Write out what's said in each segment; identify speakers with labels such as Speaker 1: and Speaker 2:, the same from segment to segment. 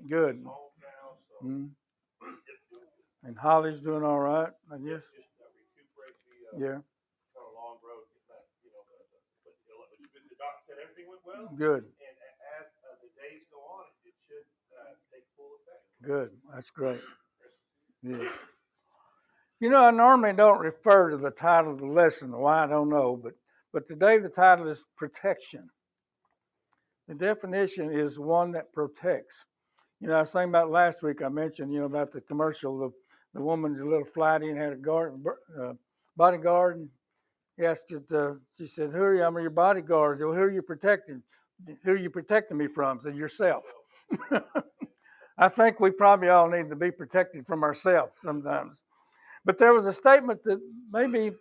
Speaker 1: Good. Mm. And Holly's doing all right, I guess. Yeah. Good. Good. That's great. Yes. You know, I normally don't refer to the title of the lesson. Why, I don't know, but today the title is protection. The definition is one that protects. You know, I was thinking about last week. I mentioned, about the commercial. The woman's a little flighty and had a bodyguard. And he asked it. She said, "Who are you? I'm your bodyguard. Well, who are you protecting? Who are you protecting me from?" I said, "Yourself." I think we probably all need to be protected from ourselves sometimes. But there was a statement that maybe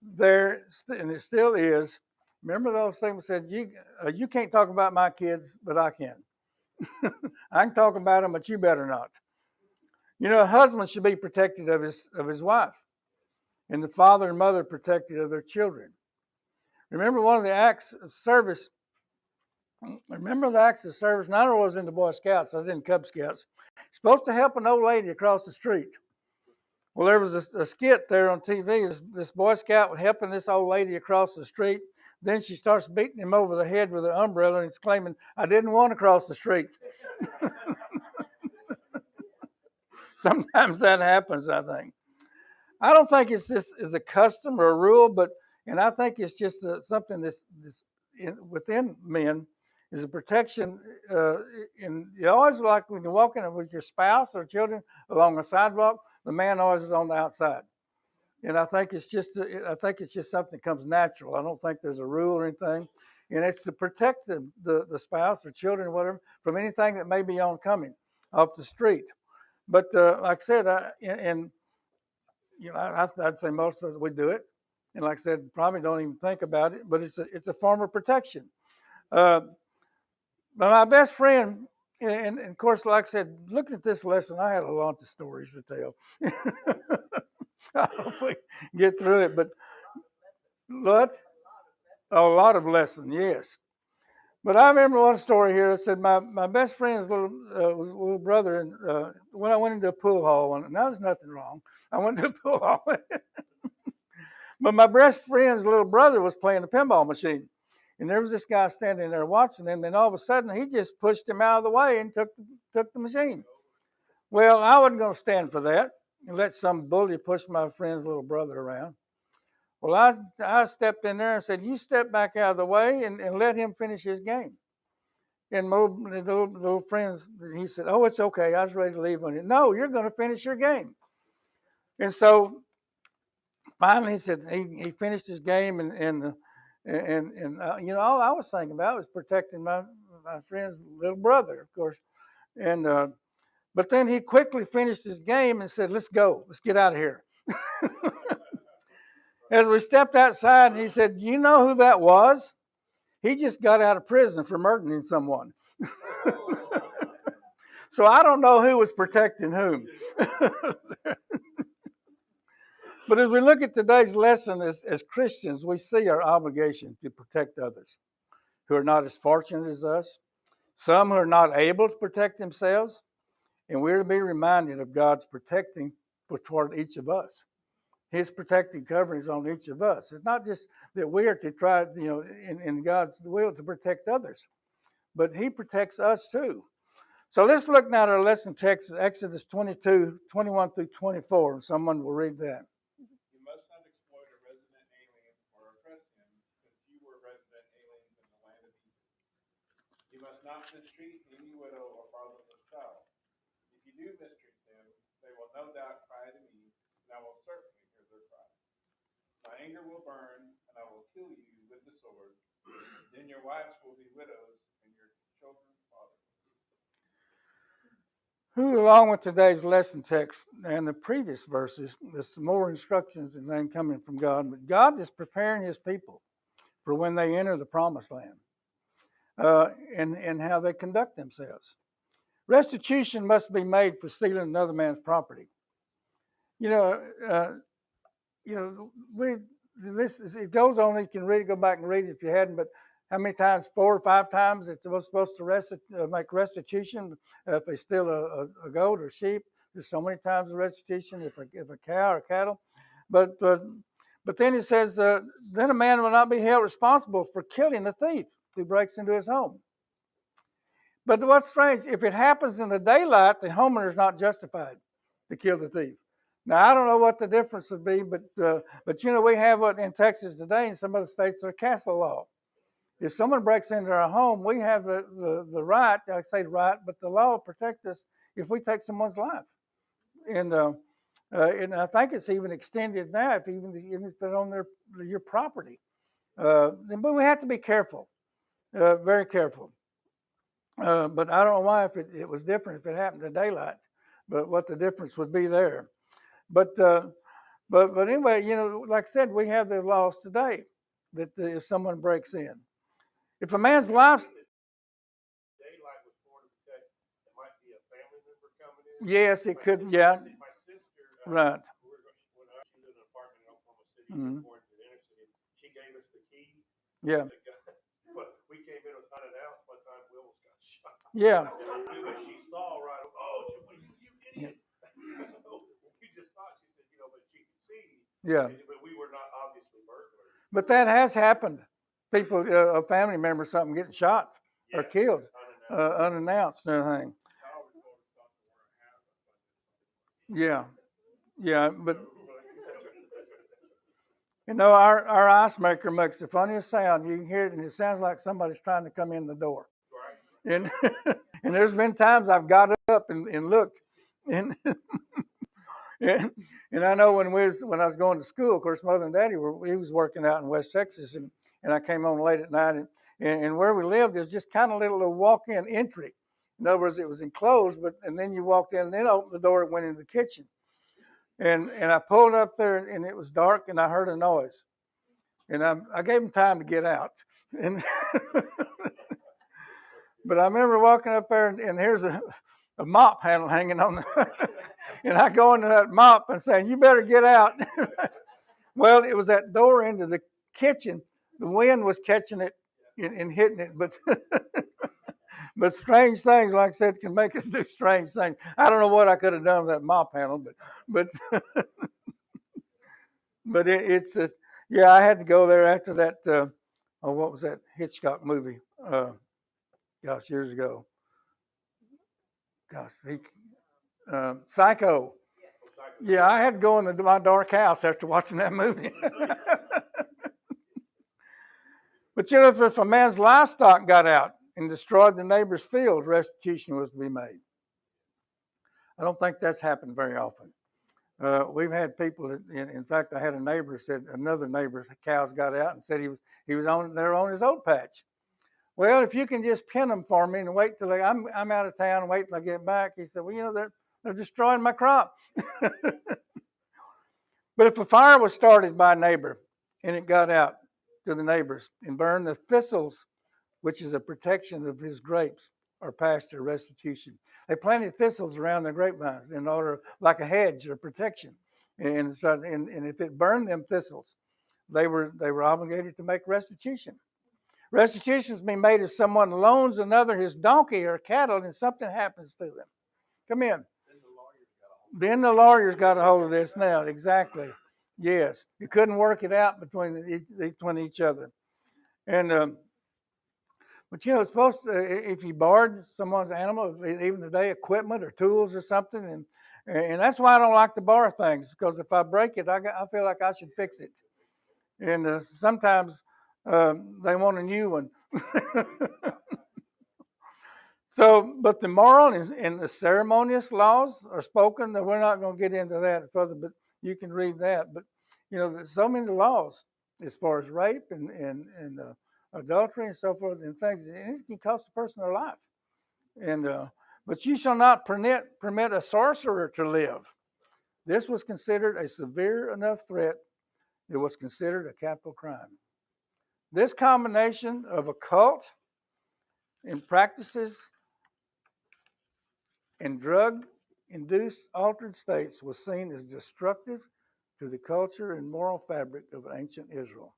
Speaker 1: there, and it still is. Remember those things that said, you can't talk about my kids, but I can. I can talk about them, but you better not. You know, a husband should be protected of his wife, and the father and mother protected of their children. Remember one of the acts of service. Remember the acts of service. Not I was in the Boy Scouts. I was in Cub Scouts. Supposed to help an old lady across the street. Well, there was a skit there on TV. This Boy Scout helping this old lady across the street. Then she starts beating him over the head with an umbrella and exclaiming, "I didn't want to cross the street." Sometimes that happens, I think. I don't think it's just as a custom or a rule, and I think it's just something within men is a protection. And you always, like when you're walking with your spouse or children along a sidewalk, the man always is on the outside. And I think it's just something that comes natural. I don't think there's a rule or anything. And it's to protect the spouse or children or whatever from anything that may be oncoming off the street. But like I said, I'd say most of us would do it. And like I said, probably don't even think about it. But it's a form of protection. But my best friend, and of course, like I said, looking at this lesson, I had a lot of stories to tell. I hope we get through it. But what? A lot of lessons, yes. But I remember one story here that said my best friend's little brother, and when I went into a pool hall, and now there's nothing wrong. I went to a pool hall, but my best friend's little brother was playing the pinball machine, and there was this guy standing there watching him. And all of a sudden, he just pushed him out of the way and took the machine. Well, I wasn't going to stand for that and let some bully push my friend's little brother around. Well, I stepped in there and said, "You step back out of the way and let him finish his game." And my little friends, he said, "Oh, it's okay. I was ready to leave on it." "No, you're going to finish your game." And so finally, he said he finished his game, and all I was thinking about was protecting my friend's little brother, of course. And but then he quickly finished his game and said, "Let's go. Let's get out of here." As we stepped outside, he said, "You know who that was? He just got out of prison for murdering someone." So I don't know who was protecting whom. But as we look at today's lesson as Christians, we see our obligation to protect others who are not as fortunate as us, some who are not able to protect themselves, and we're to be reminded of God's protecting toward each of us. His protective coverings on each of us. It's not just that we are to try, in God's will to protect others, but He protects us too. So let's look now at our lesson text, Exodus 22:21 through 24. Someone will read that.
Speaker 2: You must not exploit a resident alien or oppress him, since you were resident aliens in the land of Egypt. You must not mistreat any widow or fatherless child. If you do mistreat them, they will no doubt cry to me, and I will certainly hear their cry. My anger will burn, and I will kill you with the sword. Then your wives will be widows, and your children fathers.
Speaker 1: Who, along with today's lesson text and the previous verses, there's some more instructions and then coming from God. But God is preparing His people for when they enter the promised land and how they conduct themselves. Restitution must be made for stealing another man's property. It goes on. You can read, go back and read it if you hadn't. But how many times? 4 or 5 times that they're supposed to make restitution if they steal a goat or sheep. There's so many times the restitution if a cow or cattle. But then it says, then a man will not be held responsible for killing a thief who breaks into his home. But what's strange, if it happens in the daylight, the homeowner is not justified to kill the thief. Now, I don't know what the difference would be, but we have what in Texas today, in some other states, a castle law. If someone breaks into our home, we have the right, I say right, but the law will protect us if we take someone's life. And I think it's even extended now, if it's been on your property. But we have to be careful, very careful. But I don't know why if it was different if it happened in daylight, but what the difference would be there. But anyway, like I said, we have the laws today that if someone breaks in, if a man's life,
Speaker 2: Daylight was for to protect. It might be a family member coming in.
Speaker 1: yes, it could, yeah,
Speaker 2: My sister,
Speaker 1: right.
Speaker 2: When she lived in an apartment in Oklahoma City,
Speaker 1: Mhm.
Speaker 2: before into the inner city, she gave us the key.
Speaker 1: Yeah,
Speaker 2: But we came in with unannounced. One time, Will was got shot.
Speaker 1: yeah,
Speaker 2: But she saw right. Oh, you idiot! So we just thought she said, but she could see.
Speaker 1: yeah.
Speaker 2: But we were not obviously burglars.
Speaker 1: But that has happened. People, a family member, something getting shot or killed, unannounced and everything. Yeah, yeah, but our ice maker makes the funniest sound. You can hear it, and it sounds like somebody's trying to come in the door. And and there's been times I've got up and looked, and and I know when I was going to school, of course, Mother and Daddy he was working out in West Texas, and I came home late at night, and where we lived, it was just kind of little walk-in entry. In other words, it was enclosed, and then you walked in, and then opened the door and went into the kitchen. And I pulled up there, and it was dark, and I heard a noise, and I gave him time to get out, and but I remember walking up there, and here's a mop handle hanging on the, and I go into that mop and saying, "You better get out." Well, it was that door into the kitchen. The wind was catching it and hitting it, but but strange things, like I said, can make us do strange things. I don't know what I could have done with that mop handle, but but it's yeah. I had to go there after that. What was that Hitchcock movie? Gosh, years ago. Gosh, Psycho. Yeah, I had to go into my dark house after watching that movie. But if a man's livestock got out and destroyed the neighbor's field, restitution was to be made. I don't think that's happened very often. We've had people that, in fact, I had a neighbor said another neighbor's cows got out and said he was on his oat patch. Well, if you can just pin them for me and wait till I'm out of town and wait till I get back, he said, well, they're destroying my crop. But if a fire was started by a neighbor and it got out to the neighbors and burned the thistles, which is a protection of his grapes or pasture restitution. They planted thistles around their grapevines in order, like a hedge or protection. And if it burned them thistles, they were obligated to make restitution. Restitution is being made if someone loans another his donkey or cattle and something happens to them. Come in. Then the lawyers got a hold of this now. Exactly. Yes. You couldn't work it out between each other. And but it's supposed to, if you borrowed someone's animal, even today, equipment or tools or something, and that's why I don't like to borrow things, because if I break it, I feel like I should fix it. And sometimes they want a new one. So, but the moral and the ceremonious laws are spoken. We're not going to get into that further, but you can read that. But there's so many laws as far as rape and adultery and so forth and things, and it can cost a person their life. And but you shall not permit a sorcerer to live. This was considered a severe enough threat. It was considered a capital crime. This combination of occult and practices and drug-induced altered states was seen as destructive to the culture and moral fabric of ancient Israel.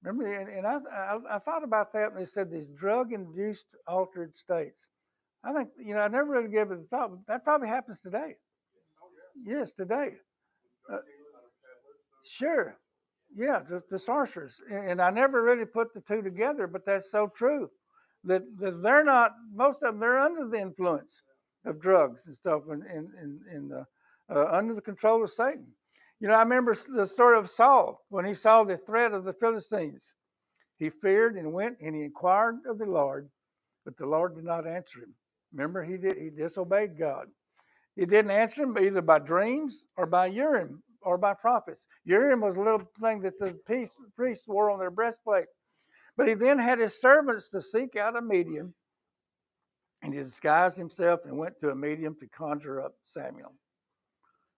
Speaker 1: Remember, and I thought about that, and they said these drug-induced altered states. I think, I never really gave it a thought, but that probably happens today. Yes, today. Uh, sure. Yeah, the sorcerers. And I never really put the two together, but that's so true. That they're not, most of them, they're under the influence of drugs and stuff and under the control of Satan. I remember the story of Saul when he saw the threat of the Philistines. He feared and went and he inquired of the Lord, but the Lord did not answer him. Remember, he disobeyed God. He didn't answer him either by dreams or by Urim or by prophets. Urim was a little thing that the priests wore on their breastplate. But he then had his servants to seek out a medium, and he disguised himself and went to a medium to conjure up Samuel.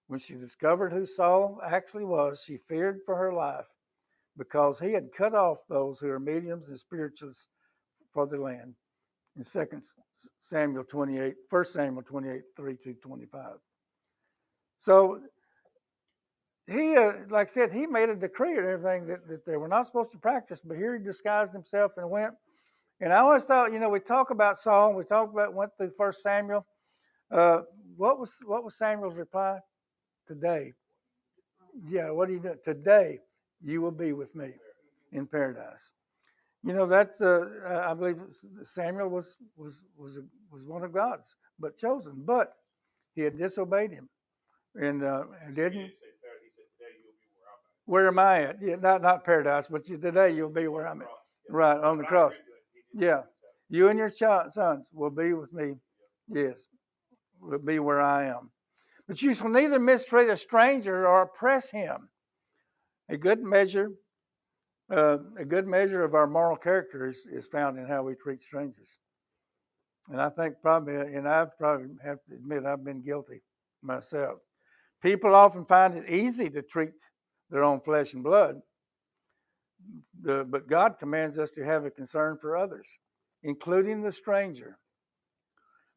Speaker 1: When she discovered who Saul actually was, she feared for her life because he had cut off those who are mediums and spiritualists for the land. In 1 Samuel 28, 3-25. So he, like I said, he made a decree and everything that they were not supposed to practice, but here he disguised himself and went. And I always thought, we talk about Saul, went through 1 Samuel. What was Samuel's reply? Today. Yeah, what are you doing? Today you will be with me in paradise. That's I believe Samuel was one of God's, but chosen. But he had disobeyed him and didn't. Where am I at? Yeah, not paradise, but today you'll be where I'm at. Right, on the cross. Yeah. You and your sons will be with me. Yes. Will be where I am. But you shall neither mistreat a stranger or oppress him. A good measure of our moral character is found in how we treat strangers. And I think I probably have to admit I've been guilty myself. People often find it easy to treat their own flesh and blood, but God commands us to have a concern for others, including the stranger.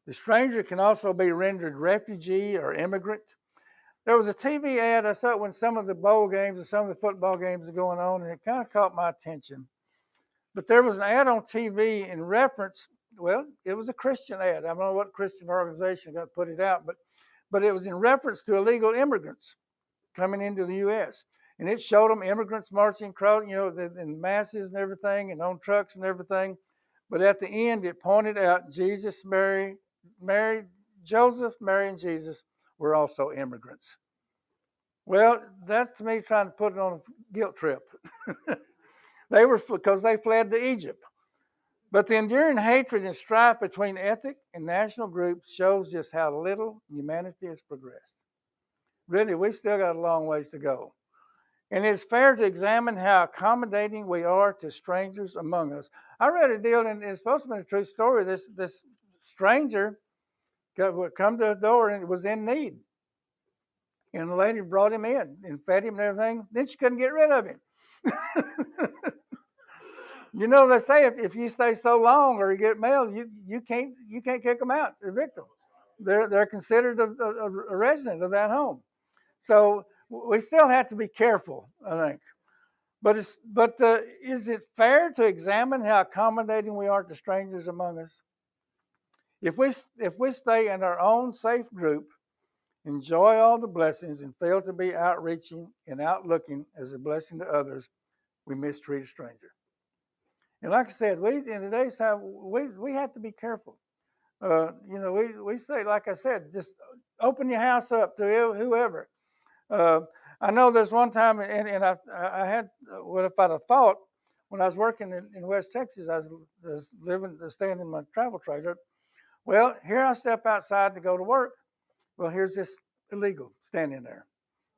Speaker 1: The stranger can also be rendered refugee or immigrant. There was a TV ad I saw when some of the bowl games and some of the football games are going on, and it kind of caught my attention. But there was an ad on TV in reference, it was a Christian ad. I don't know what Christian organization got put it out, but it was in reference to illegal immigrants coming into the U.S. And it showed them immigrants marching across, in masses and everything, and on trucks and everything. But at the end, it pointed out Jesus, Mary, Joseph, Mary, and Jesus were also immigrants. Well, that's to me trying to put it on a guilt trip. Because they fled to Egypt. But the enduring hatred and strife between ethnic and national groups shows just how little humanity has progressed. Really, we still got a long ways to go. And it's fair to examine how accommodating we are to strangers among us. I read a deal, and it's supposed to be a true story. This stranger would come to the door and was in need. And the lady brought him in and fed him and everything. Then she couldn't get rid of him. They say if you stay so long or you get mail, you can't kick them out, the victim. They're considered a resident of that home. So we still have to be careful, I think. But is it fair to examine how accommodating we are to strangers among us? If we stay in our own safe group, enjoy all the blessings, and fail to be outreaching and outlooking as a blessing to others, we mistreat a stranger. And like I said, in today's time, we have to be careful. We say, like I said, just open your house up to whoever. I know there's one time, and I had, what if I'd have thought, when I was working in West Texas, I was staying in my travel trailer. Well, here I step outside to go to work. Well, here's this illegal standing there.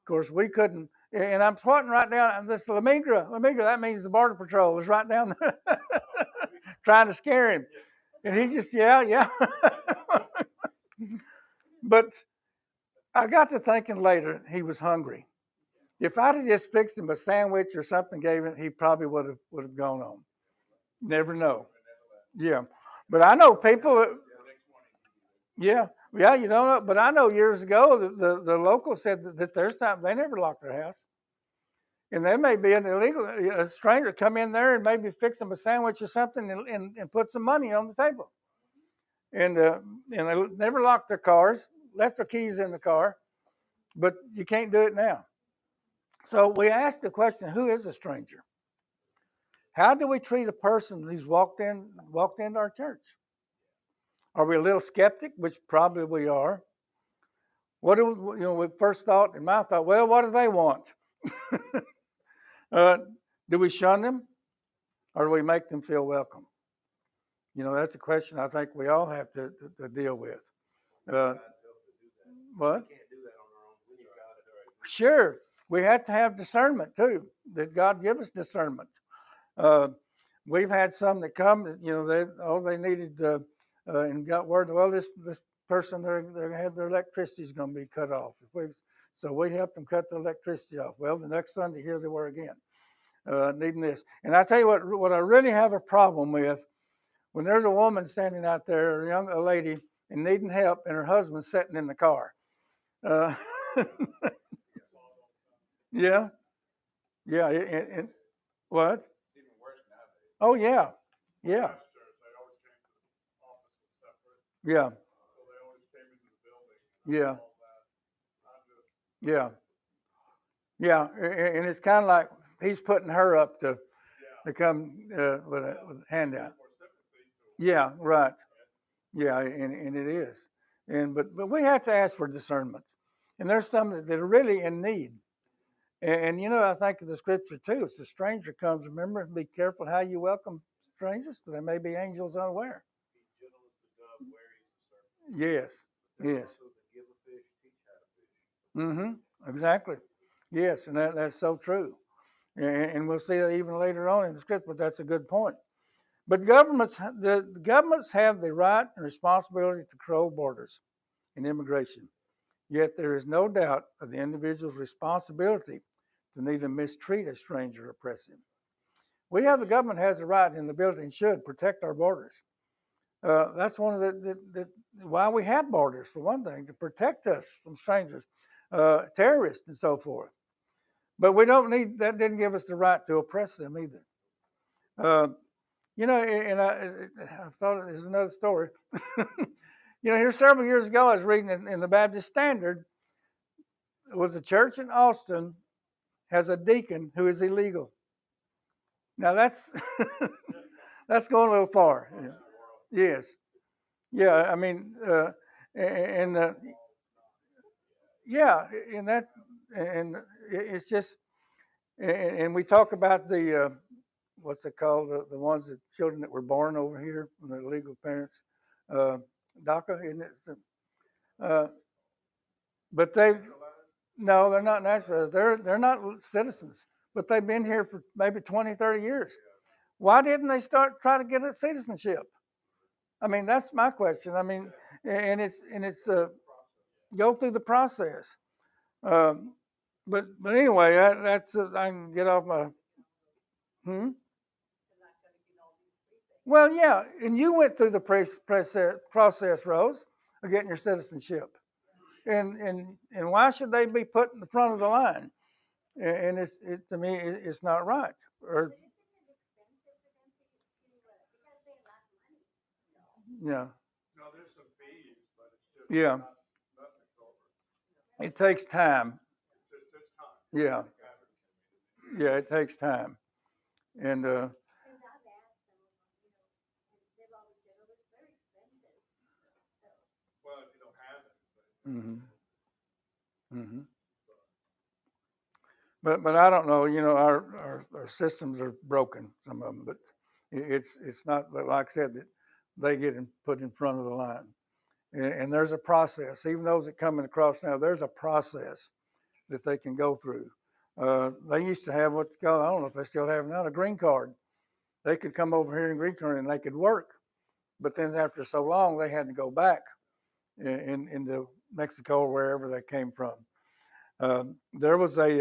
Speaker 1: Of course, we couldn't, and I'm pointing right down this La Migra, that means the Border Patrol is right down there trying to scare him. And he just, yeah. But I got to thinking later, he was hungry. If I'd have just fixed him a sandwich or something, gave him, he probably would have gone on. Never know. Yeah. But I know people, you don't know. But I know years ago, the local said that there's time they never locked their house. And there may be an illegal a stranger come in there and maybe fix them a sandwich or something and put some money on the table. And they never locked their cars, left their keys in the car, but you can't do it now. So we asked the question, who is a stranger? How do we treat a person who's walked into our church? Are we a little skeptic, which probably we are? What do we first thought in my thought, well, what do they want? Do we shun them or do we make them feel welcome? That's a question I think we all have to deal with. What? Sure. We have to have discernment too, that God give us discernment. We've had some that come, they needed and got word, well, this person, they had their electricity is going to be cut off. So we helped them cut the electricity off. Well, the next Sunday, here they were again, needing this. And I tell you what I really have a problem with, when there's a woman standing out there, a lady, and needing help, and her husband's sitting in the car. Yeah, yeah, and what? Oh yeah, yeah, yeah, yeah, yeah, yeah, and it's kind of like he's putting her up to come with a handout. Yeah, right. Yeah, and it is, but we have to ask for discernment, and there's some that are really in need. And I think of the scripture too. If a stranger comes, remember, be careful how you welcome strangers. There may be angels unaware. Yes, yes. Mm-hmm. Exactly. Yes, and that's so true. And we'll see that even later on in the script, but that's a good point. But the governments have the right and responsibility to control borders and immigration. Yet there is no doubt of the individual's responsibility to neither mistreat a stranger or oppress him. The government has the right and the ability and should protect our borders. That's one of the why we have borders, for one thing, to protect us from strangers, terrorists, and so forth. But we don't need that. Didn't give us the right to oppress them either. And I thought there's another story. Here several years ago, I was reading in the Baptist Standard. It was a church in Austin has a deacon who is illegal. Now that's that's going a little far. Yes. Yeah. I mean, and yeah, and that, and it's just, and we talk about the what's it called, the ones that children that were born over here from their legal parents, DACA, isn't it? But no, they're not naturalized. They're not citizens, but they've been here for maybe 20, 30 years. Why didn't they try to get a citizenship? I mean, that's my question. I mean, and it's go through the process. But anyway, that's I can get off my. Hmm? Well, yeah, and you went through the process, Rose, of getting your citizenship, and why should they be put in the front of the line? And to me, it's not right. Or yeah, yeah, it takes time. Yeah, yeah, it takes time, and hmm hmm but I don't know. Our systems are broken, some of them, but it's not. But like I said, that they get put in front of the line, and there's a process. Even those that coming across now, there's a process that they can go through. They used to have what's called, I don't know if they still have now, a green card. They could come over here in green card and they could work, but then after so long, they had to go back into Mexico or wherever they came from. There was they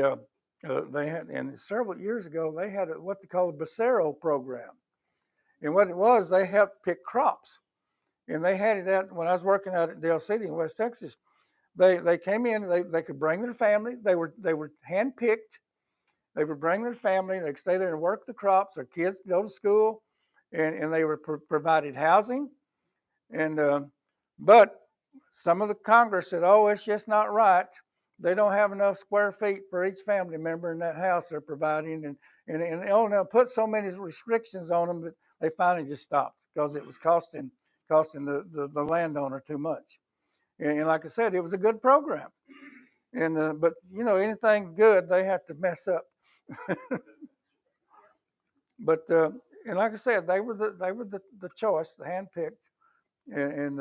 Speaker 1: had, and several years ago, they had what they call a Becero program. And what it was, they helped pick crops. And they had it out when I was working out at Dale City in West Texas. They came in, they could bring their family. They were handpicked. They would bring their family, they'd stay there and work the crops, their kids go to school, and they were provided housing. And but some of the Congress said, oh, it's just not right. They don't have enough square feet for each family member in that house they're providing. And they'll put so many restrictions on them that they finally just stopped because it was costing the landowner too much. And like I said, it was a good program. And but anything good they have to mess up. But and like I said, they were the choice, the handpicked. And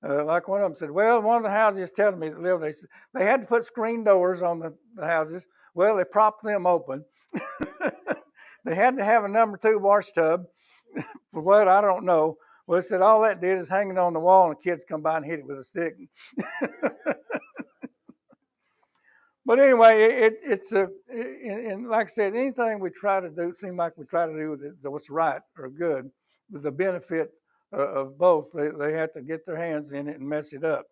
Speaker 1: like one of them said, well, one of the houses telling me that lived, they had to put screen doors on the houses. Well, they propped them open. They had to have a number 2 wash tub. For what, I don't know. Well, it said all that did is hang it on the wall, and the kids come by and hit it with a stick. But anyway, and like I said, anything we try to do, it seems like we try to do what's right or good, with the benefit of both. They have to get their hands in it and mess it up.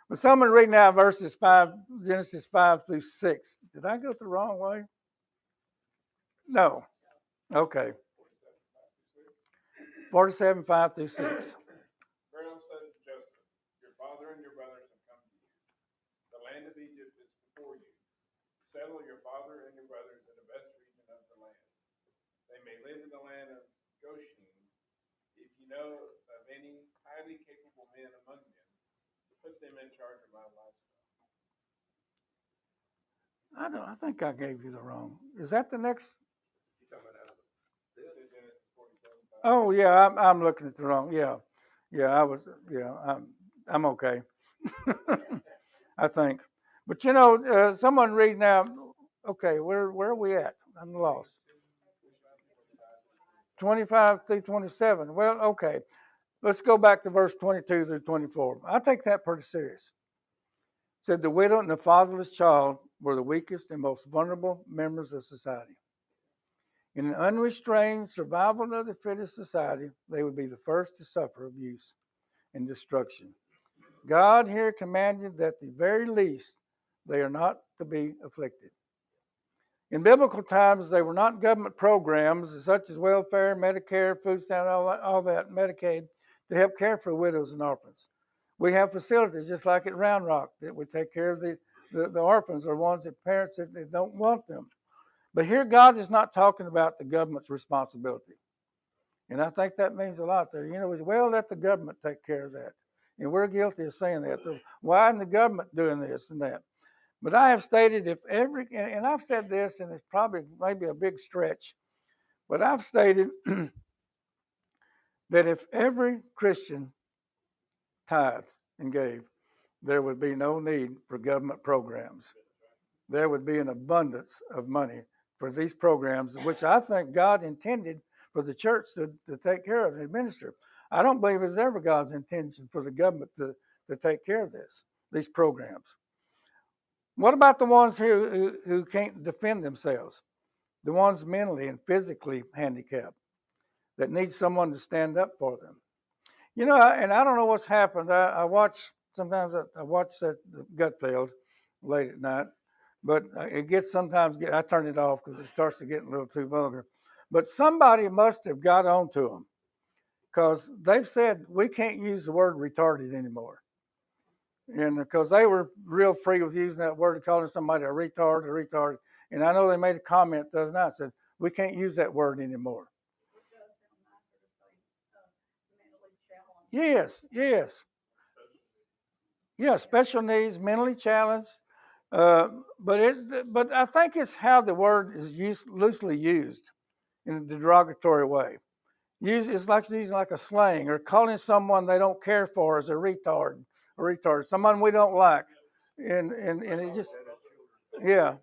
Speaker 1: But someone read now verses 5, Genesis 5 through 6. Did I go the wrong way? No. Okay. 47, 5 through 6.
Speaker 2: Pharaoh said to Joseph, your father and your brothers have come to you. The land of Egypt is before you. Settle your father and your brothers in the best region of the land. They may live in the land of Goshen. If you know of any highly capable men among them, put them in charge of my livestock.
Speaker 1: I think I gave you the wrong. Is that the next? Oh yeah, I'm looking at the wrong. Yeah, I was. Yeah, I'm okay. I think. But someone read now. Okay, where are we at? I'm lost. 25 through 27. Well, okay. Let's go back to verse 22 through 24. I take that pretty serious. It said the widow and the fatherless child were the weakest and most vulnerable members of society. In an unrestrained survival of the fittest society, they would be the first to suffer abuse and destruction. God here commanded that at the very least they are not to be afflicted. In biblical times, they were not government programs such as welfare, Medicare, food stamps, all that, Medicaid, to help care for widows and orphans. We have facilities just like at Round Rock that would take care of the orphans or ones that parents that they don't want them. But here God is not talking about the government's responsibility. And I think that means a lot there. Well, let the government take care of that. And we're guilty of saying that. So why isn't the government doing this and that? But I have stated and I've said this, and it's probably maybe a big stretch, but I've stated that if every Christian tithed and gave, there would be no need for government programs. There would be an abundance of money for these programs, which I think God intended for the church to take care of and administer. I don't believe it's ever God's intention for the government to take care of these programs. What about the ones who can't defend themselves? The ones mentally and physically handicapped that need someone to stand up for them. And I don't know what's happened. I watch that Gutfeld late at night, but I turn it off because it starts to get a little too vulgar. But somebody must have got onto them because they've said we can't use the word retarded anymore. And because they were real free with using that word, calling somebody a retard. And I know they made a comment the other night, said we can't use that word anymore. Yes. Yeah, special needs, mentally challenged. But I think it's how the word is loosely used in a derogatory way. It's like using like a slang or calling someone they don't care for as a retard, someone we don't like, and it just yeah.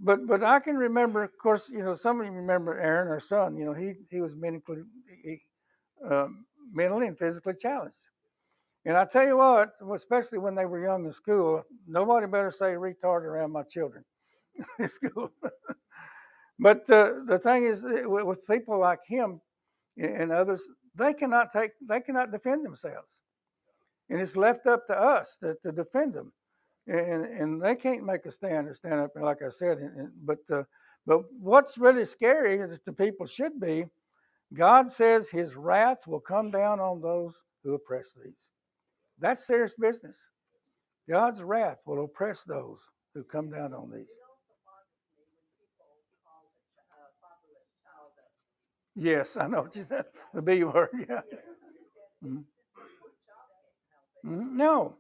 Speaker 1: But I can remember, of course, some of you remember Aaron, our son. He was mentally and physically challenged. And I tell you what, especially when they were young in school, nobody better say retard around my children in school. But the thing is, with people like him and others, they cannot defend themselves, and it's left up to us to defend them. and they can't make a stand up. And like I said, but what's really scary is the people should be. God says His wrath will come down on those who oppress these. That's serious business. God's wrath will oppress those who come down on these. Yes, I know what you said. The B word, yeah. Mhm. No,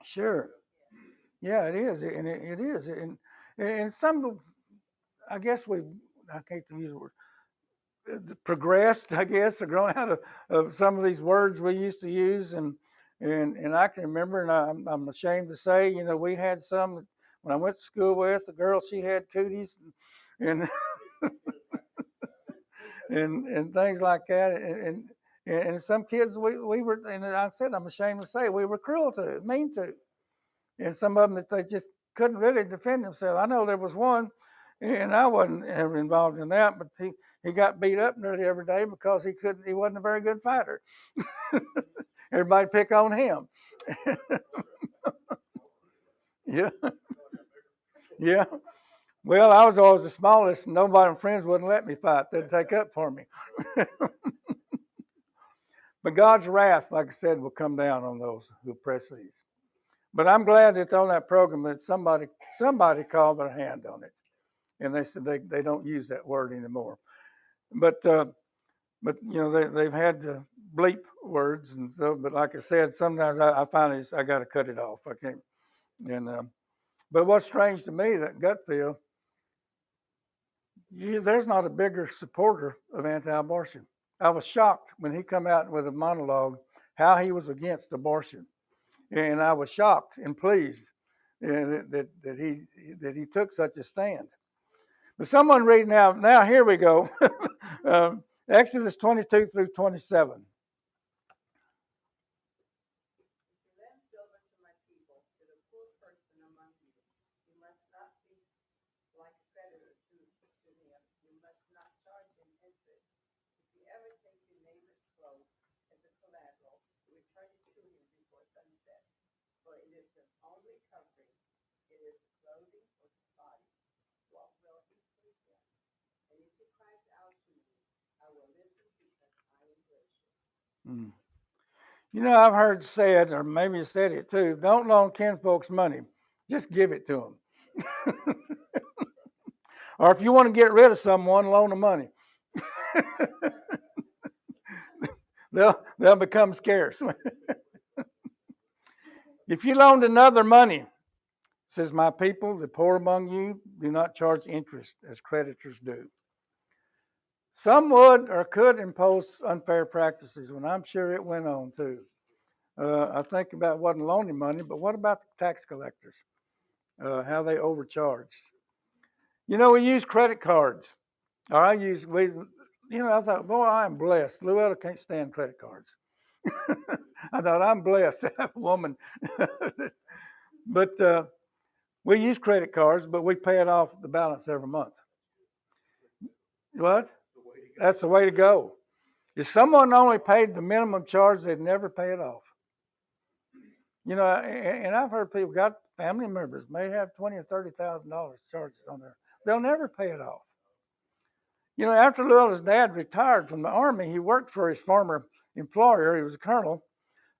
Speaker 1: sure. Yeah, it is, and it is, and some, I guess I can't use the word, progressed, I guess, or grown out of some of these words we used to use, and I can remember, and I'm ashamed to say, we had some when I went to school with the girl. She had cooties, and and things like that, and some kids we were, and I said I'm ashamed to say we were cruel to, mean to, and some of them that they just couldn't really defend themselves. I know there was one, and I wasn't ever involved in that, but he got beat up nearly every day because he wasn't a very good fighter. Everybody pick on him. Yeah, yeah. Well, I was always the smallest, and nobody, my friends wouldn't let me fight. They'd take up for me. But God's wrath, like I said, will come down on those who oppress these. But I'm glad that on that program that somebody called their hand on it, and they said they don't use that word anymore. But they've had to bleep words and so. But like I said, sometimes I finally I got to cut it off. I can't. And but what's strange to me, that gut feel, there's not a bigger supporter of anti-abortion. I was shocked when he come out with a monologue how he was against abortion, and I was shocked and pleased that he took such a stand. But someone read now. Now here we go. Exodus 22 through 27. Mm. I've heard said, or maybe you said it too, don't loan kinfolks money. Just give it to them. Or if you want to get rid of someone, loan them money. They'll become scarce. If you loaned another money, says my people, the poor among you, do not charge interest as creditors do. Some would or could impose unfair practices, and I'm sure it went on too. I think about wasn't loaning money, but what about the tax collectors? How they overcharged. We use credit cards. Or I thought, boy, I'm blessed. Luella can't stand credit cards. I thought, I'm blessed to have a woman. But we use credit cards, but we pay it off the balance every month. What? That's the way to go. If someone only paid the minimum charge, they'd never pay it off. And I've heard people got family members may have $20,000 or $30,000 charges on there. They'll never pay it off. After Luella's dad retired from the Army, he worked for his former employer. He was a colonel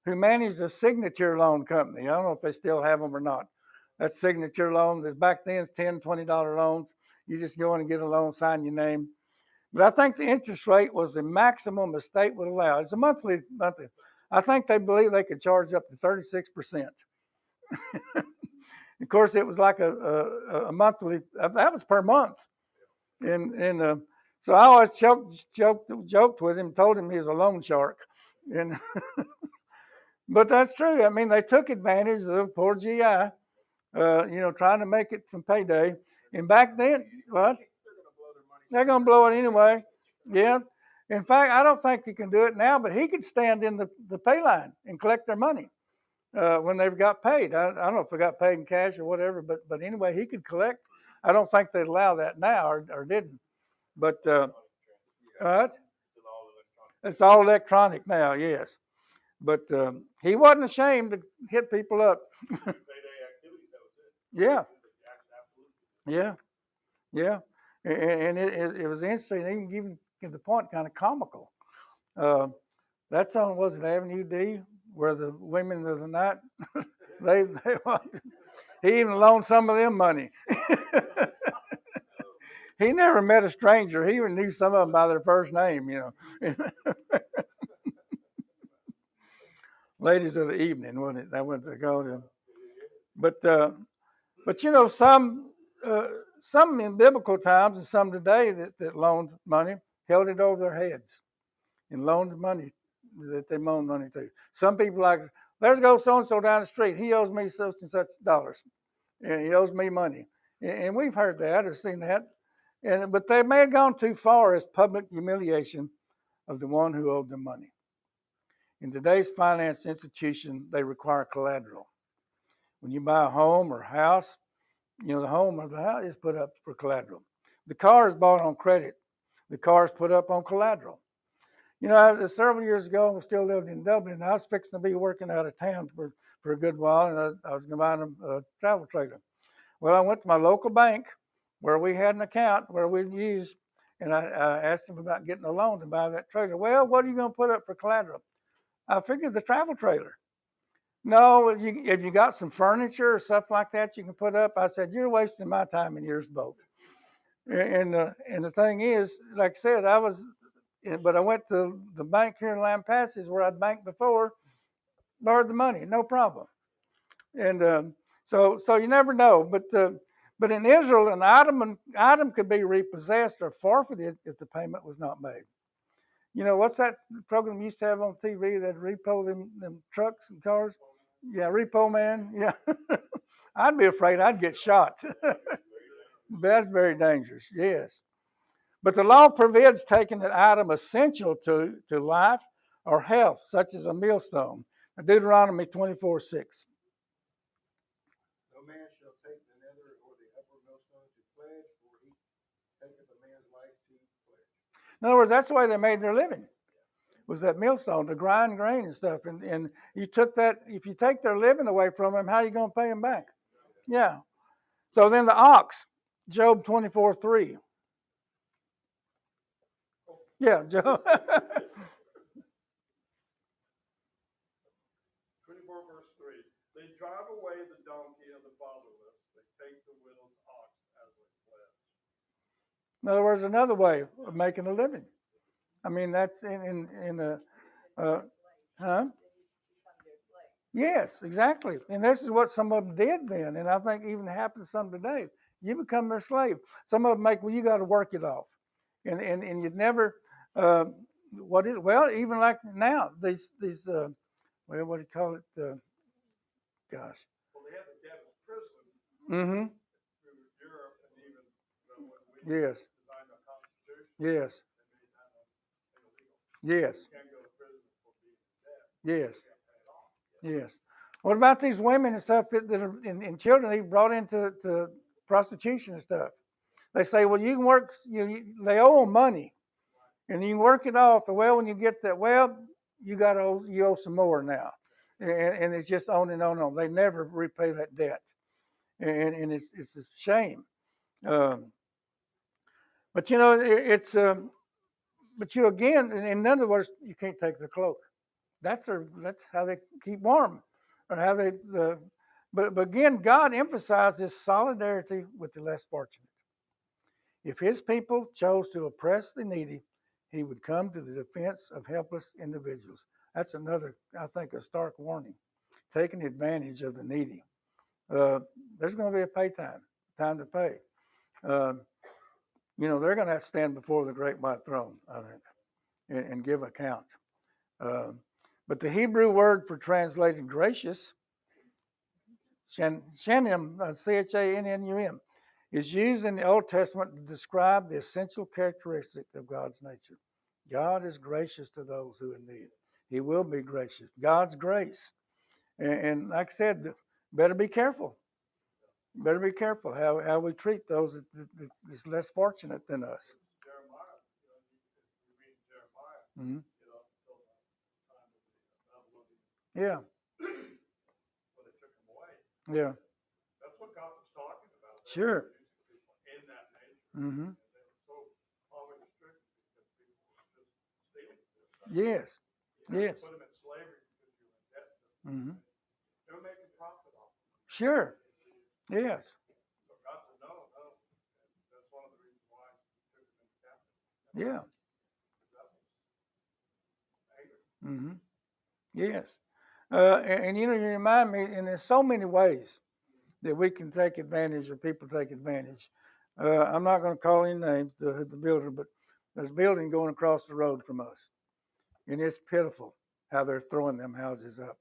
Speaker 1: who managed a signature loan company. I don't know if they still have them or not. That signature loan, back then, it's $10, $20 loans. You just go in and get a loan, sign your name. But I think the interest rate was the maximum the state would allow. It's a monthly. I think they believe they could charge up to 36%. Of course, it was like a monthly. That was per month, and so I always joked with him, told him he was a loan shark, and but that's true. I mean, they took advantage of poor GI, trying to make it from payday. And back then, what? They're going to blow it anyway. Yeah. In fact, I don't think he can do it now, but he could stand in the pay line and collect their money when they've got paid. I don't know if they got paid in cash or whatever, but anyway, he could collect. I don't think they'd allow that now or didn't. But it's all electronic now, yes. But he wasn't ashamed to hit people up.
Speaker 2: Payday activities, that was it.
Speaker 1: Yeah,
Speaker 2: Absolutely.
Speaker 1: yeah, yeah. And it was interesting, even to the point, kind of comical. Uh, that song was it Avenue D, where the women of the night, they he even loaned some of them money. He never met a stranger. He even knew some of them by their first name, Ladies of the evening, wasn't it? That what they called them. But some in biblical times and some today that loaned money held it over their heads and loaned money that they loaned money to. Some people like, there's go so and so down the street. He owes me such and such dollars, and he owes me money. And we've heard that or seen that. But they may have gone too far as public humiliation of the one who owed them money. In today's finance institution, they require collateral. When you buy a home or house, the home or the house is put up for collateral. The car is bought on credit. The car is put up on collateral. Several years ago, I was still living in Dublin, and I was fixing to be working out of town for a good while, and I was going to buy a travel trailer. Well, I went to my local bank where we had an account where we'd use, and I asked him about getting a loan to buy that trailer. Well, what are you going to put up for collateral? I figured the travel trailer. No, if you got some furniture or stuff like that you can put up. I said, you're wasting my time and yours both. And the thing is, like I said, but I went to the bank here in Lampasas where I'd banked before, borrowed the money, no problem. And so you never know. But in Israel, an item could be repossessed or forfeited if the payment was not made. What's that program you used to have on TV that repo them trucks and cars? Yeah, Repo Man. Yeah. I'd be afraid I'd get shot. That's very dangerous, yes. But the law forbids taking an item essential to life or health, such as a millstone. Deuteronomy 24:6.
Speaker 2: No man shall take the nether or the upper millstone to pledge, for he taketh a man's life to pledge.
Speaker 1: In other words, that's the way they made their living, was that millstone to grind grain and stuff. And you took that, if you take their living away from them, how are you going to pay them back? Yeah. So then the ox, Job 24:3. Yeah, Job.
Speaker 2: 24 verse 3. They drive away the donkey of the fatherless. They take the widow's ox as a pledge.
Speaker 1: In other words, another way of making a living. I mean, that's in the, huh? Yes, exactly. And this is what some of them did then. And I think even happens some today. You become their slave. Some of them well, you got to work it off. And you'd never, even like now, these well, what do you call it? Gosh.
Speaker 2: Well, they had the devil's prison
Speaker 1: Mm-hmm.
Speaker 2: through Europe, and even when we
Speaker 1: Yes.
Speaker 2: designed our Constitution,
Speaker 1: Yes.
Speaker 2: they made that illegal.
Speaker 1: Yes.
Speaker 2: You can't go to prison for being dead.
Speaker 1: Yes. Yes. What about these women and stuff that are in children even brought into prostitution and stuff? They say, well, you can work, they owe them money, and you can work it off. And well, when you get that, well, you owe some more now, and it's just on and on and on. They never repay that debt, and it's a shame. But again, in other words, you can't take their cloak. That's how they keep warm, or how they. But again, God emphasizes solidarity with the less fortunate. If His people chose to oppress the needy, He would come to the defense of helpless individuals. That's another, I think, a stark warning. Taking advantage of the needy. There's going to be a time to pay. They're going to have to stand before the great white throne, I think, and give account. But the Hebrew word for translated gracious, shanim, Channum, is used in the Old Testament to describe the essential characteristic of God's nature. God is gracious to those who are in need. He will be gracious. God's grace. And like I said, better be careful. Better be careful how we treat those that's less fortunate than us.
Speaker 2: Jeremiah, you read Jeremiah,
Speaker 1: Mm-hmm. Yeah.
Speaker 2: Well, they took them away.
Speaker 1: Yeah.
Speaker 2: That's what God was talking about. They
Speaker 1: Sure.
Speaker 2: were producing people in that nature.
Speaker 1: Mm-hmm.
Speaker 2: And they were so poverty stricken because people were just stealing their stuff.
Speaker 1: Yes.
Speaker 2: You had
Speaker 1: Yes.
Speaker 2: to put them in slavery because you were in debt to them.
Speaker 1: Mm-hmm.
Speaker 2: They were making profit off of it.
Speaker 1: Sure. Yes.
Speaker 2: So God said, no, no. And that's one of the reasons why he took them into captivity.
Speaker 1: Yeah.
Speaker 2: That was anger.
Speaker 1: Mm-hmm. Yes. And you know, you remind me, and there's so many ways that we can take advantage or people take advantage. I'm not going to call any names, the builder, but there's a building going across the road from us. And it's pitiful how they're throwing them houses up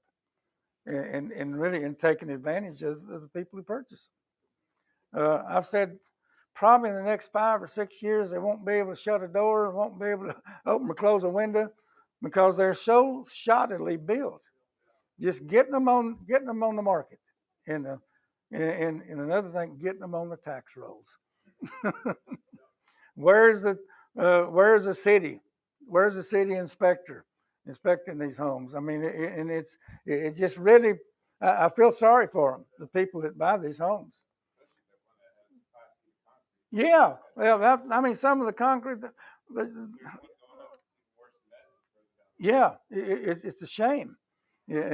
Speaker 1: and really and taking advantage of the people who purchase them. I've said probably in the next 5 or 6 years, they won't be able to shut a door, won't be able to open or close a window because they're so shoddily built. Just getting them on the market, and another thing, getting them on the tax rolls. Where's the city? Where's the city inspector inspecting these homes? I mean, it just really, I feel sorry for them, the people that buy these homes. Yeah, well, I mean, some of the concrete, yeah, it's a shame. Yeah,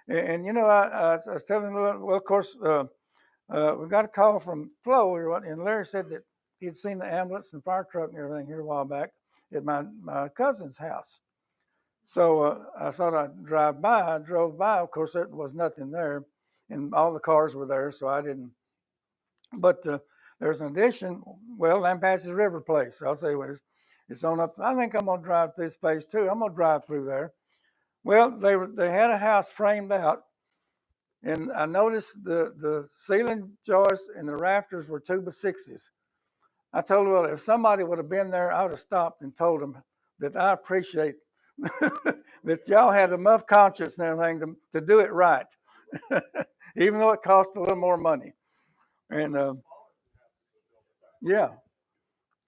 Speaker 1: and you know, I was telling, well, of course, we got a call from Flo, and Larry said that he'd seen the ambulance and fire truck and everything here a while back at my cousin's house. So I thought I'd drive by. I drove by. Of course, there was nothing there, and all the cars were there, so I didn't. But there's an addition. Well, Lampasas River Place. I'll say what it's on up. I think I'm gonna drive this place too. I'm gonna drive through there. Well, they had a house framed out, and I noticed the ceiling joists and the rafters were 2x6s. I told her, well, if somebody would have been there, I would have stopped and told them that I appreciate that y'all had enough conscience and everything to do it right, even though it cost a little more money. And yeah,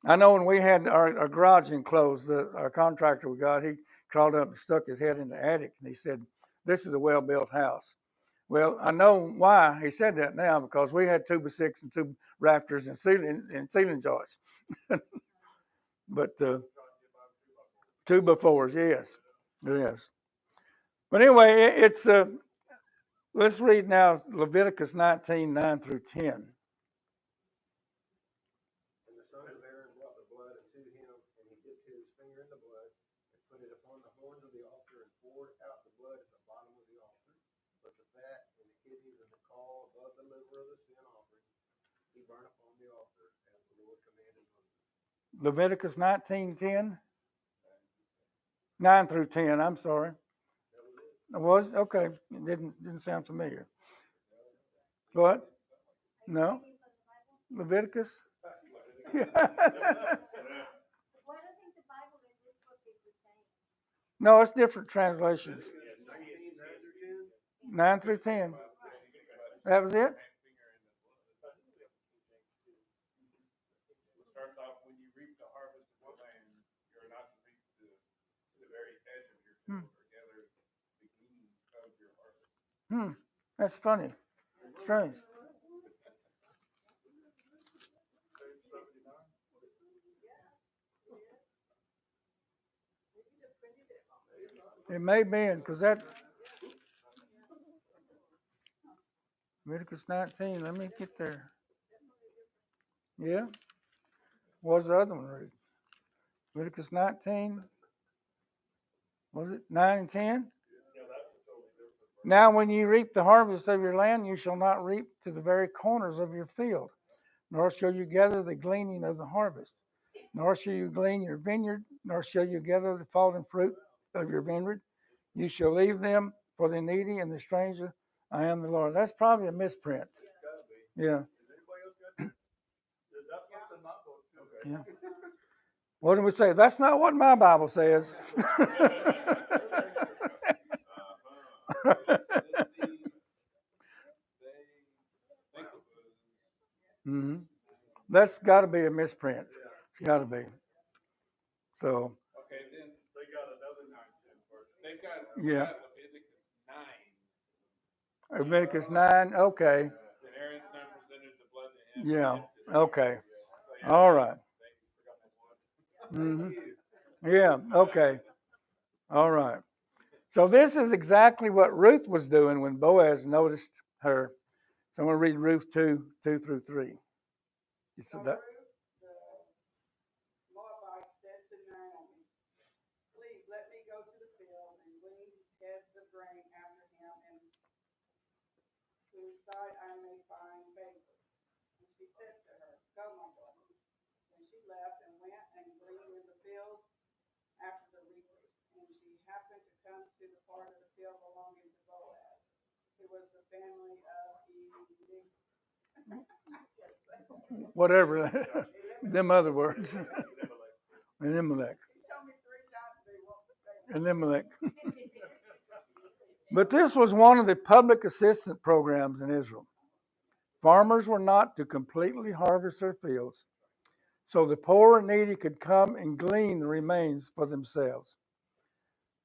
Speaker 1: I know when we had our garage enclosed, our contractor we got, he crawled up and stuck his head in the attic, and he said, "This is a well-built house." Well, I know why he said that now, because we had 2x6 and two rafters and ceiling joists. But 2x4s, yes, yes. But anyway, it's let's read now Leviticus 19:9 through 10.
Speaker 3: And the son of Aaron brought the blood unto him, and he dipped his finger in the blood, and put it upon the horns of the altar, and poured out the blood at the bottom of the altar. But the fat and the kidneys and the caul above the liver of the sin offering, he burned upon the altar, as the Lord commanded Moses.
Speaker 1: Leviticus 19:10, 9 through 10. I'm sorry. It was okay. It didn't sound familiar. What? No. Leviticus. No, it's different translations. 9 through 10. That was it?
Speaker 2: Starts off, when you reap the harvest of the land, you're not to reap the very edge of your field, or gather the gleanings of your harvest.
Speaker 1: That's funny. Strange. It may be because that Leviticus 19. Let me get there. Yeah. What's the other one read? Leviticus 19. Was it 9 and 10? Now, when you reap the harvest of your land, you shall not reap to the very corners of your field, nor shall you gather the gleaning of the harvest, nor shall you glean your vineyard, nor shall you gather the fallen fruit of your vineyard. You shall leave them for the needy and the stranger. I am the Lord. That's probably a misprint. Yeah. Yeah. What do we say? That's not what my Bible says. Mm-hmm. That's got to be a misprint. It's got to be. So.
Speaker 2: Okay, then they got another 9:10 verse. They've got
Speaker 1: Yeah.
Speaker 2: Leviticus
Speaker 1: Leviticus 9. Okay.
Speaker 2: Then Aaron's son presented the blood to him.
Speaker 1: Yeah.
Speaker 2: and dipped his
Speaker 1: Okay.
Speaker 2: finger. So, yeah,
Speaker 1: All right.
Speaker 2: thank you for coming this one.
Speaker 1: hmm Yeah. Okay. All right. So this is exactly what Ruth was doing when Boaz noticed her. So I'm going to read Ruth 2:2-3. You
Speaker 4: So
Speaker 1: said that?
Speaker 4: Ruth the Moabite said to Naomi, "Please let me go to the field and glean heads of grain after him, and whose side I may find favor." And she said to her, "Go, my daughter." And she left and went and gleaned in the field after the reapers. And she happened to come to the part of the field belonging to Boaz, who was the family of
Speaker 1: Whatever. Them other words. And Elimelech.
Speaker 4: He told me 3 times they won't say.
Speaker 1: And Elimelech. But this was one of the public assistance programs in Israel. Farmers were not to completely harvest their fields, so the poor and needy could come and glean the remains for themselves.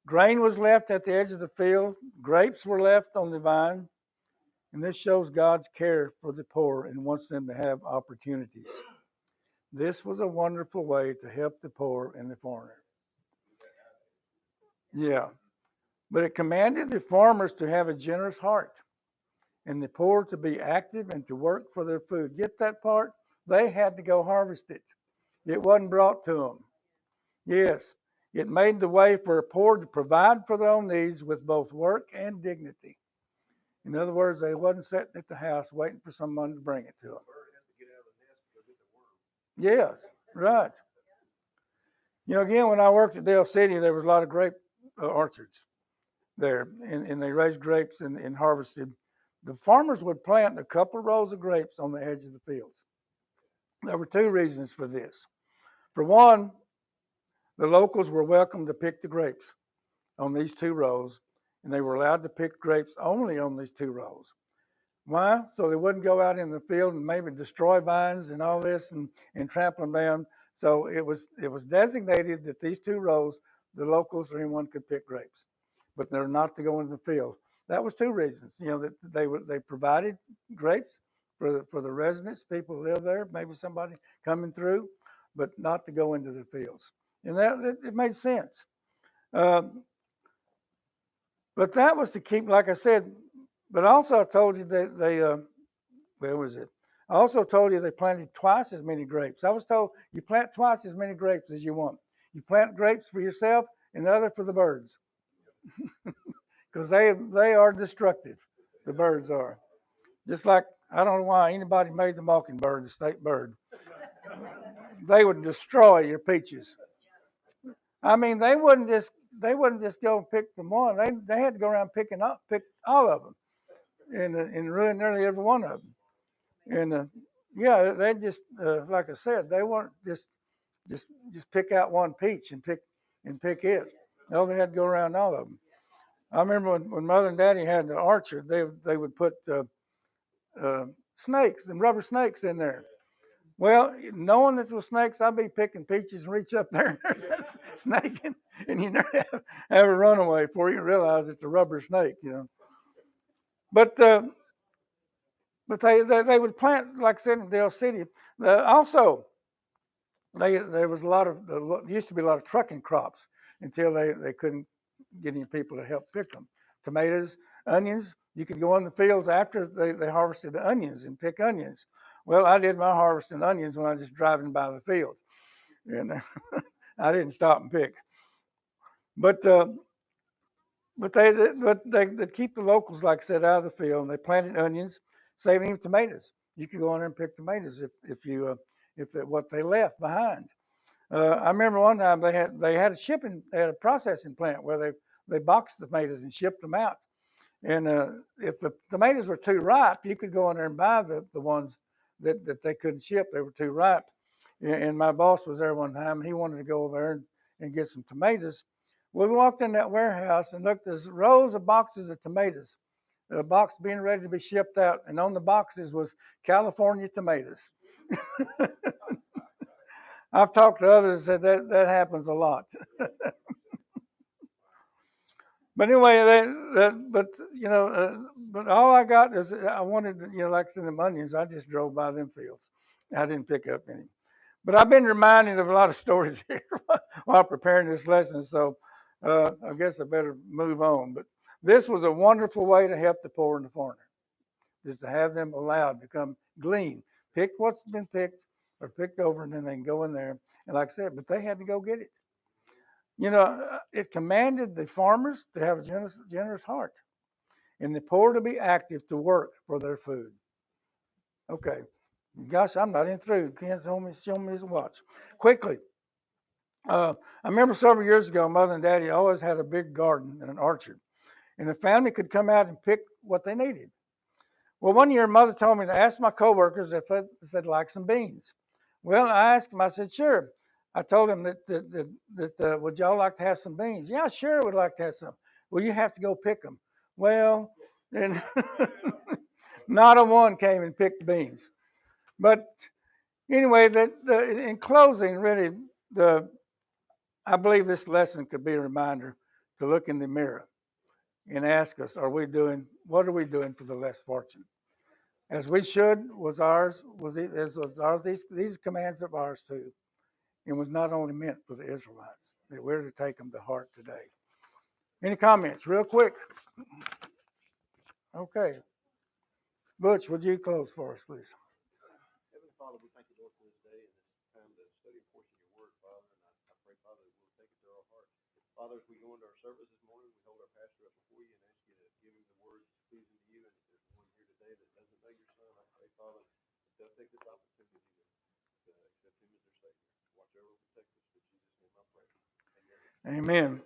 Speaker 1: Grain was left at the edge of the field, grapes were left on the vine, and this shows God's care for the poor and wants them to have opportunities. This was a wonderful way to help the poor and the foreigner. Yeah, but it commanded the farmers to have a generous heart and the poor to be active and to work for their food. Get that part? They had to go harvest it. It wasn't brought to them. Yes, it made the way for the poor to provide for their own needs with both work and dignity. In other words, they wasn't sitting at the house waiting for someone to bring it to them. Yes, right. You know, again, when I worked at Dale City, there was a lot of grape orchards there, and they raised grapes and harvested. The farmers would plant a couple of rows of grapes on the edge of the fields. There were 2 reasons for this. For one, the locals were welcome to pick the grapes on these 2 rows, and they were allowed to pick grapes only on these 2 rows. Why? So they wouldn't go out in the field and maybe destroy vines and all this and trample them down. So it was designated that these 2 rows, the locals or anyone could pick grapes, but they're not to go in the field. That was 2 reasons. You know, that they provided grapes for the residents, people who live there, maybe somebody coming through, but not to go into the fields. And that it made sense. But that was to keep, like I said. But also I told you that where was it? I also told you they planted twice as many grapes. I was told you plant twice as many grapes as you want. You plant grapes for yourself and the other for the birds. Because they are destructive. The birds are. Just like, I don't know why anybody made the mockingbird the state bird. They would destroy your peaches. I mean, they wouldn't just go and pick from one. They had to go around pick all of them. And ruin nearly every one of them. And yeah, they just like I said, they weren't just pick out one peach and pick it. No, they had to go around all of them. I remember when Mother and Daddy had the orchard, they would put snakes and rubber snakes in there. Well, knowing that there were snakes, I'd be picking peaches and reach up there and there's that snake, and you never have a runaway before you realize it's a rubber snake, you know. But they would plant, like I said, in Dale City. Also, there was used to be a lot of trucking crops until they couldn't get any people to help pick them. Tomatoes, onions, you could go in the fields after they harvested the onions and pick onions. Well, I did my harvesting onions when I was just driving by the field. And I didn't stop and pick. But they keep the locals, like I said, out of the field, and they planted onions, saving even tomatoes. You could go in there and pick tomatoes if what they left behind. I remember one time they had a processing plant where they boxed the tomatoes and shipped them out. And if the tomatoes were too ripe, you could go in there and buy the ones that they couldn't ship. They were too ripe. And my boss was there one time, and he wanted to go over there and get some tomatoes. Well, we walked in that warehouse and looked, there's rows of boxes of tomatoes, a box being ready to be shipped out, and on the boxes was California tomatoes. I've talked to others that happens a lot. But anyway, but you know, but all I got is I wanted, you know, like I said, the onions. I just drove by them fields. I didn't pick up any. But I've been reminded of a lot of stories here while preparing this lesson, so I guess I better move on. But this was a wonderful way to help the poor and the foreigner, is to have them allowed to come glean, pick what's been picked or picked over, and then they can go in there. And like I said, but they had to go get it. You know, it commanded the farmers to have a generous heart, and the poor to be active to work for their food. Okay. Gosh, I'm not in through. Can't show me his watch. Quickly. I remember several years ago, Mother and Daddy always had a big garden and an orchard, and the family could come out and pick what they needed. Well, one year, Mother told me to ask my coworkers if they'd like some beans. Well, I asked them. I said, "Sure." I told them that would y'all like to have some beans? Yeah, sure, would like to have some. Well, you have to go pick them. Well, and not a one came and picked beans. But anyway, in closing, really, I believe this lesson could be a reminder to look in the mirror and ask us, what are we doing for the less fortunate? As we should, was ours, these commands of ours too. It was not only meant for the Israelites, that we're to take them to heart today. Any comments, real quick? Okay. Butch, would you close for us, please?
Speaker 3: Heavenly Father, we thank you, Lord, for this day and this time to study a portion of your word, Father. And I pray, Father, that we'll take it to our heart. Father, as we go into our service this morning, we hold our pastor up before you and ask you to give him the words pleasing to you. And if there's one here today that doesn't know your son, I pray, Father, that they'll take this opportunity to accept him as their Savior. Watch over and protect us. In Jesus' name I pray. Amen.
Speaker 1: Amen.